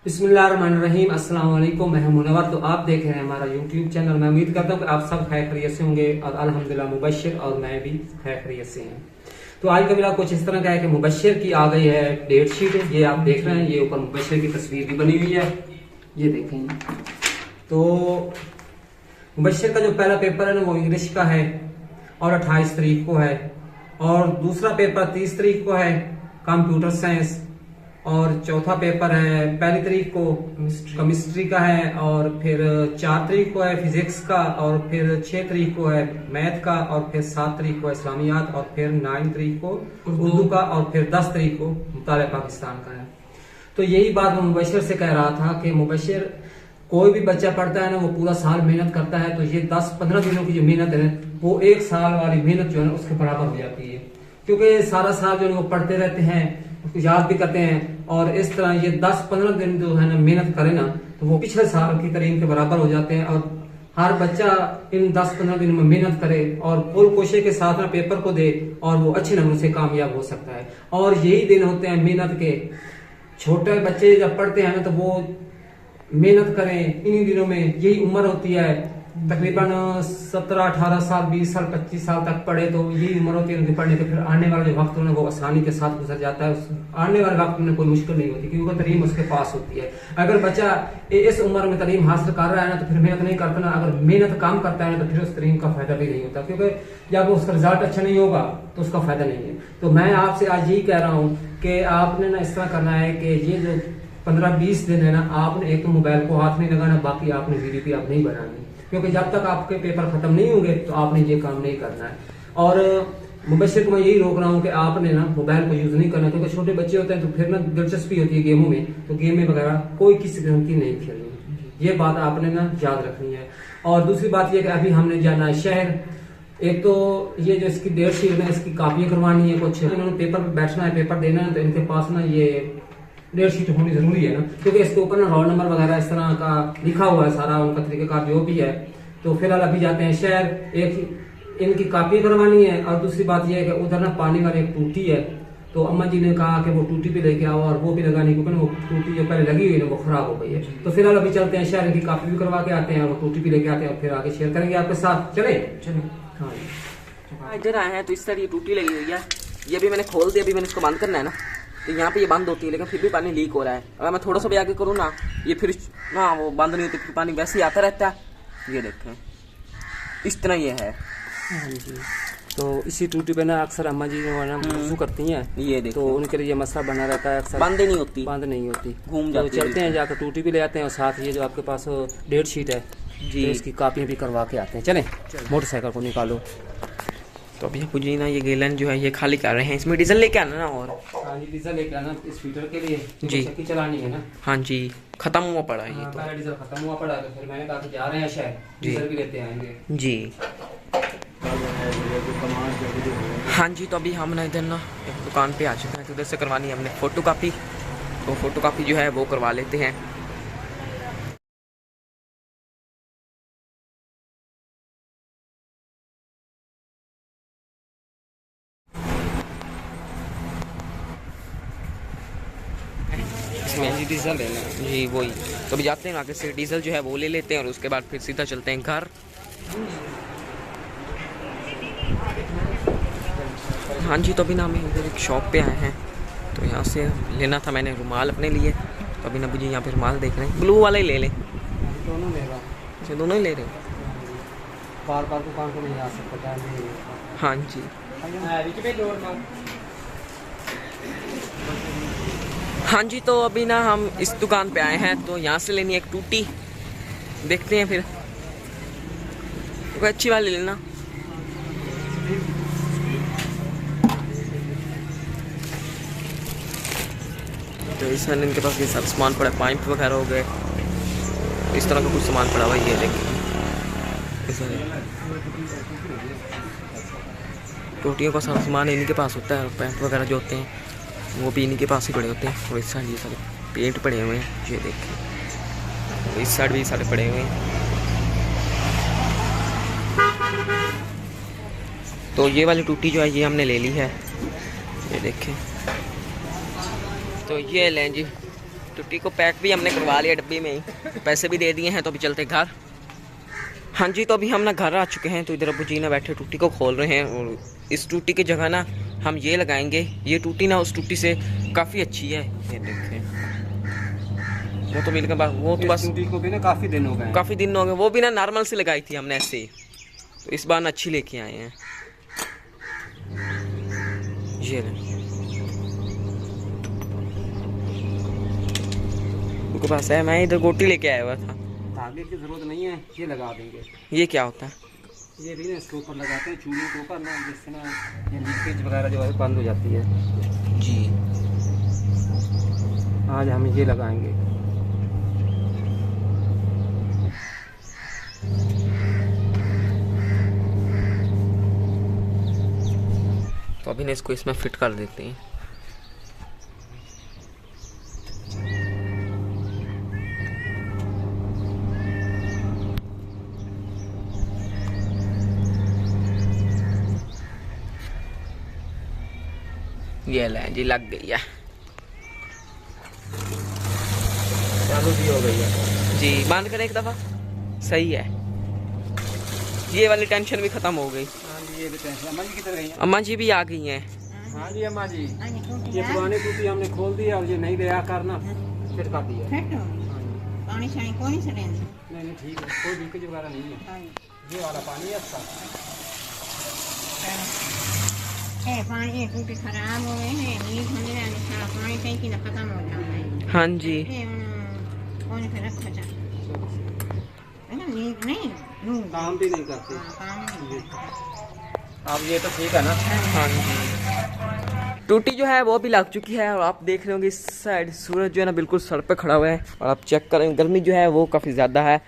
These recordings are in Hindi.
बिस्मिल्लाहिर्रहमानिर्रहीम। अस्सलाम वालेकुम। मैं हूं मुनव्वर। तो आप देख रहे हैं हमारा यूट्यूब चैनल। मैं उम्मीद करता हूं कि आप सब खैर खैरियत से होंगे और अल्हम्दुलिल्लाह मुबश्शिर और मैं भी खैर खैरियत से हैं। तो आज का मेरा कुछ इस तरह का है कि मुबश्शिर की आ गई है डेट शीट। ये आप देख रहे हैं, ये ऊपर मुबश्शिर की तस्वीर भी बनी हुई है, ये देखें। तो मुबश्शिर का जो पहला पेपर है ना वो इंग्लिश का है और 28 तारीख को है, और दूसरा पेपर 30 तारीख को है कंप्यूटर साइंस, और चौथा पेपर है 1 तारीख को केमिस्ट्री का है, और फिर 4 तारीख को है फिजिक्स का, और फिर 6 तारीख को है मैथ का, और फिर 7 तारीख को इस्लामियात, और फिर 9 तारीख को उर्दू का, और फिर 10 तारीख को मुताले पाकिस्तान का है। तो यही बात मैं मुबश्शिर से कह रहा था कि मुबश्शिर कोई भी बच्चा पढ़ता है ना वो पूरा साल मेहनत करता है, तो ये 10-15 दिनों की जो मेहनत है वो 1 साल वाली मेहनत जो है ना उसके बराबर हो जाती है, क्योंकि सारा साल जो है वो पढ़ते रहते हैं, उसको याद भी करते हैं, और इस तरह ये 10-15 दिन जो है ना मेहनत करे ना तो वो पिछले साल की तारीख के बराबर हो जाते हैं। और हर बच्चा इन 10-15 दिन में मेहनत करे और फुल कोशिश के साथ में पेपर को दे और वो अच्छे नंबर से कामयाब हो सकता है। और यही दिन होते हैं मेहनत के। छोटे बच्चे जब पढ़ते हैं ना तो वो मेहनत करें, इन्हीं दिनों में यही उम्र होती है, तकरीबन 17-18 साल, 20 साल, 25 साल तक पढ़े तो यही उम्र होती है उनकी पढ़ने के। फिर आने वाला जो वक्त है वो आसानी के साथ गुजर जाता है, आने वाले वक्त में कोई मुश्किल नहीं होती क्योंकि तालीम उसके पास होती है। अगर बच्चा इस उम्र में तालीम हासिल कर रहा है ना तो फिर मेहनत नहीं करता ना, अगर मेहनत काम करता है ना तो फिर उस तालीम का फायदा भी नहीं होता, क्योंकि जब उसका रिजल्ट अच्छा नहीं होगा तो उसका फायदा नहीं है। तो मैं आपसे आज यही कह रहा हूँ कि आपने ना इस तरह करना है कि ये जो 15-20 दिन है ना आपने एक तो मोबाइल को हाथ नहीं लगाना, बाकी आपने वीडियो आप नहीं बनानी, क्योंकि जब तक आपके पेपर खत्म नहीं होंगे तो आपने ये काम नहीं करना है। और मुबश्शिर को मैं यही रोक रहा हूँ कि आपने ना मोबाइल को यूज नहीं करना, क्योंकि छोटे बच्चे होते हैं तो फिर ना दिलचस्पी होती है गेमों में, तो गेम में वगैरह कोई किसी किस्म की नहीं खेलनी, ये बात आपने ना याद रखनी है। और दूसरी बात यह कि अभी हमने जाना है शहर। एक तो ये जो इसकी डेट शीट है इसकी कापियां करवानी है, कुछ इन्होंने पेपर पे बैठना है, पेपर देना है, तो इनके पास ना ये डेट शीट होनी जरूरी है ना, क्योंकि इसके ऊपर ना रोल नंबर वगैरह इस तरह का लिखा हुआ है, सारा उनका तरीकेकार जो भी है। तो फिलहाल अभी जाते हैं शहर, एक इनकी कापी करवानी है, और दूसरी बात यह है कि उधर ना पानी वाली एक टूटी है, तो अम्मा जी ने कहा कि वो टूटी भी लेके आओ और वो भी लगानी, क्योंकि वो टूटी जो पहले लगी हुई है वो खराब हो गई है। तो फिलहाल अभी चलते हैं शहर, इनकी कापी भी करवा के आते हैं और वो टूटी भी लेके आते हैं, और फिर आगे शेयर करेंगे आपके साथ। चले हाँ इधर आए हैं तो इस तरह ये टूटी लगी हुई है, ये भी मैंने खोल दिया, अभी मैंने इसको बंद करना है ना, तो यहाँ पे ये बंद होती है लेकिन फिर भी पानी लीक हो रहा है। अगर मैं थोड़ा सा भी आगे करूँ ना ये फिर ना वो बंद नहीं होती, फिर पानी वैसे ही आता रहता है। ये देखें इस तरह ये है। हाँ जी। तो इसी टूटी पे ना अक्सर अम्मा जी वजू करती हैं, ये देखो तो उनके लिए मसला बना रहता है, अक्सर बंद ही नहीं होती, बंद नहीं होती, घूम तो जाती है। चलते हैं जाकर टूटी भी ले आते हैं और साथ ये जो आपके पास डेट शीट है जी तो इसकी कापियाँ भी करवा के आते हैं। चलें मोटरसाइकिल को निकालो। तो अभी आपू जी ना ये गैलन जो है ये खाली कर रहे हैं, इसमें डीजल लेके आना ना, और हाँ जी डीजल लेके आना इस फीटर के लिए जी चक्की चलानी है ना। हाँ जी खत्म हुआ पड़ा है ये हाँ, तो। पहला डीजल खत्म हुआ पड़ा तो फिर मैंने कहा कि जा रहे हैं शहर, डीजल भी लेते आएंगे जी हाँ जी। तो अभी हम ना इधर ना एक दुकान पे आ चुके हैं, तो उधर से करवानी है हमने फ़ोटो कापी, तो फ़ोटो कापी जो है वो करवा लेते हैं। इसमें डीजल लेना है जी वही, तो अभी जाते हैं आगे से डीजल जो है वो ले लेते हैं और उसके बाद फिर सीधा चलते हैं घर। हाँ जी। तो अभी ना हम इधर एक शॉप पे आए हैं, तो यहाँ से लेना था मैंने रुमाल अपने लिए, तो अभी ना जी यहाँ पे रुमाल देख रहे हैं, ब्लू वाला ही ले लें। दोनों ले रहा हूँ। अच्छा दोनों ही ले रहे हैं। बार बार दुकान को नहीं आ सकता है। हाँ जी हाँ जी। तो अभी ना हम इस दुकान पे आए हैं, तो यहाँ से लेनी है एक टूटी, देखते हैं फिर कोई अच्छी वाली लेना। तो इस इनके पास ये सारा सामान पड़ा है, पाइप वगैरह हो गए, इस तरह का कुछ सामान पड़ा हुआ है। ये देखिए टोटियों का सारा सामान इनके पास होता है, पैंट वगैरह जो होते हैं वो भी इन्हीं के पास ही पड़े होते हैं। और इस साइड ये सारे पेंट पड़े हुए हैं, ये देखिए, इस साइड भी सारे पड़े हुए हैं। तो ये वाली टूटी जो है ये हमने ले ली है, ये देखें। तो ये लें जी टूटी को पैक भी हमने करवा लिया डब्बे में ही, पैसे भी दे दिए हैं। तो अभी चलते घर। हाँ जी, तो अभी हम ना घर आ चुके हैं। तो इधर अबू जी ना बैठे टूटी को खोल रहे हैं और इस टूटी की जगह ना हम ये लगाएंगे। ये टूटी ना उस टूटी से काफ़ी अच्छी है, ये देखें। वो तो मिल गया, वो तो बस टूटी को भी ना काफ़ी दिन हो गए, वो भी ना नॉर्मल से लगाई थी हमने ऐसे ही। तो इस बार अच्छी लेके आए हैं। ये उनके पास है, मैं इधर गोटी लेके आया हुआ था। धागे की जरूरत नहीं है, ये लगा देंगे। ये क्या होता है? ये भी ना इसके ऊपर लगाते हैं, चूल्हे के ऊपर ना, जिससे ना ये लीकेज वगैरह जो है बंद हो जाती है जी। आज हम ये लगाएंगे। तो अभी ना इसको इसमें फिट कर देते हैं। ये ले जी, लग गई है। चालू भी हो गई है जी, बंद करें एक दफ़ा। सही है, ये वाली टेंशन भी खत्म हो गई। हाँ जी, ये भी टेंशन। अम्मा जी किधर गई हैं? अम्मा जी भी आ गई हैं। हाँ जी अम्मा जी, ये पुरानी टूटी हमने खोल दी और ये नहीं दया करना फिर कर दिया। पानी शानी कोई से नहीं ठीक है, कोई लीकेज वगैरह नहीं है। ये वाला पानी है अच्छा। पानी ये टूटी खराब हो गए हैं, लीक होने वाली, सारा पानी कहीं की ना खत्म हो जाता है। हाँ जी, कौन से रखा जा है ना, लीक नहीं काम भी नहीं करते। काम नहीं करता। अब ये तो ठीक है ना। हाँ जी। टूटी जो है वो भी लग चुकी है और आप देख रहे होंगे इस साइड सूरज जो है ना बिल्कुल सर पे खड़ा हुआ है और आप चेक करें गर्मी जो है वो काफ़ी ज़्यादा है।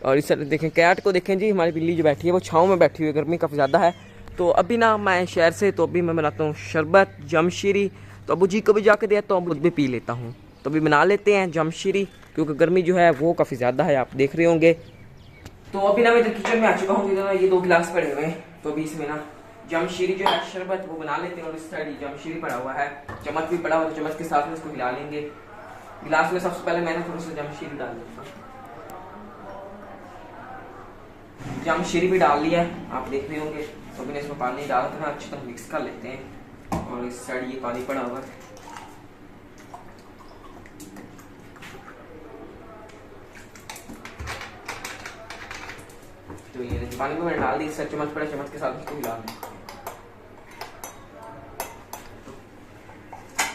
और इस साइड देखें कैट को देखें जी, हमारी बिल्ली जो बैठी है वो छाँव में बैठी हुई है, गर्मी काफ़ी ज़्यादा है। तो अभी ना मैं शहर से, तो अभी मैं बनाता हूँ शरबत जमशीरी। तो अबू जी को भी जाके दिया, तो अबू भी पी लेता हूँ। तो अभी बना लेते हैं जमशीरी, क्योंकि गर्मी जो है वो काफ़ी ज़्यादा है, आप देख रहे होंगे। तो अभी ना मैं इधर किचन में आ चुका हूँ। इधर ये 2 गिलास पड़े हुए हैं, तो अभी इसमें ना जमशीरी जो है शरबत वो बना लेते हैं। और इस साइड जमशीरी पड़ा हुआ है, चम्मच भी पड़ा हुआ है, तो चम्मच के साथ में इसको हिला लेंगे। गिलास में सबसे पहले मैंने थोड़ा सा जमशीरी डाल दूँगा। जमशीरी भी डाल लिया है, आप देख रहे होंगे। तो मैंने इसमें पानी डाल कर अच्छी तरह मिक्स कर लेते हैं। और इस साइड ये पानी पड़ा हुआ है, तो ये पानी में मैंने डाल दी। इससे चम्मच पड़ा, चम्मच के साथ इसको हिला दें,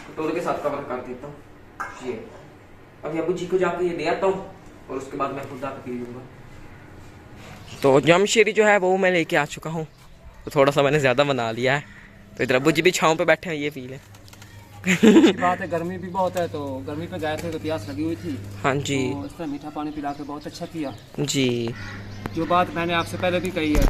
कटोरे के साथ कवर कर देता हूँ। ये अभी अबू जी को जाके ये दे आता हूँ और उसके बाद मैं खुद जाकर पी लूँगा। तो जमशीरी जो है वो मैं लेके आ चुका हूँ, तो थोड़ा सा मैंने ज़्यादा बना लिया है। तो इधर अबू जी भी छाँव पे बैठे हैं, ये पी लें। बात है, गर्मी भी बहुत है, तो गर्मी पे गए थे तो प्यास लगी हुई थी। हाँ जी, तो इस तरह मीठा पानी पिला के बहुत अच्छा किया जी। जो बात मैंने आपसे पहले भी कही है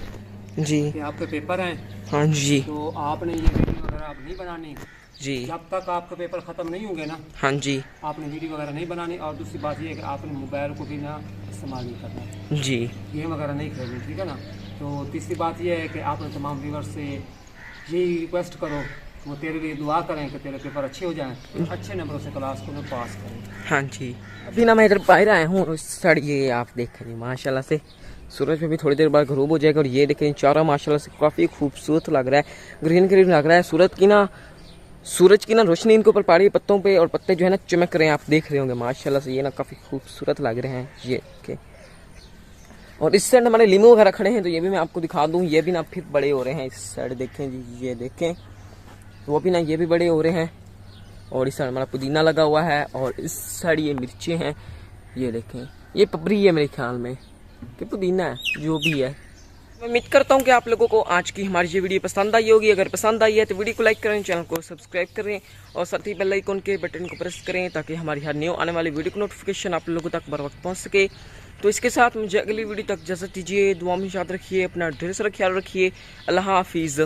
जी, कि आपके पेपर हैं, हाँ जी, तो आपने ये वीडियो वगैरह आप नहीं बनानी जी, जब तक आपके पेपर ख़त्म नहीं होंगे ना, हाँ जी, आपने वीडियो वगैरह नहीं बनानी। और दूसरी बात ये है कि आपने मोबाइल को भी ना इस्तेमाल नहीं करना, जी, गेम वगैरह नहीं खेलनी, ठीक है ना। तो तीसरी बात ये है कि आपने तमाम व्यूअर्स से यही रिक्वेस्ट करो, वो तेरे लिए दुआ करें कि तेरे पेपर अच्छे हो जाएं, अच्छे नंबरों से क्लास को ना पास करें। हाँ जी। अभी ना मैं इधर बाहर आया हूँ और सड़ ये आप देख रहे हैं माशाल्लाह से सूरज में भी थोड़ी देर बाद गरूब हो जाएगा। और ये देखें चारा माशाल्लाह से काफ़ी खूबसूरत लग रहा है, ग्रीन ग्रीन लग रहा है। सूरज की ना रोशनी इनके ऊपर पड़ रही है पत्तों पे, और पत्ते जो है ना चमक रहे हैं, आप देख रहे होंगे माशाल्लाह से। ये ना काफ़ी खूबसूरत लग रहे हैं ये के। और इस साइड हमारे लीमू वगैरह खड़े हैं, तो ये भी मैं आपको दिखा दूँ। ये भी ना फिर बड़े हो रहे हैं। इस साइड देखें जी, ये देखें, वो भी ना ये भी बड़े हो रहे हैं। और इस साइड हमारा पुदीना लगा हुआ है, और इस साइड ये मिर्चें हैं, ये देखें, ये पपरी है मेरे ख्याल में कि पुदीना है, जो भी है। मैं उम्मीद करता हूँ कि आप लोगों को आज की हमारी ये वीडियो पसंद आई होगी। अगर पसंद आई है तो वीडियो को लाइक करें, चैनल को सब्सक्राइब करें और साथ ही बेल आइकन के बटन को प्रेस करें, ताकि हमारी हर न्यू आने वाली वीडियो की नोटिफिकेशन आप लोगों तक बर वक्त पहुँच सके। तो इसके साथ मुझे अगली वीडियो तक इजाज़त दीजिए। दुआ में याद रखिए, अपना ढेर सारा ख्याल रखिए। अल्लाह हाफिज़।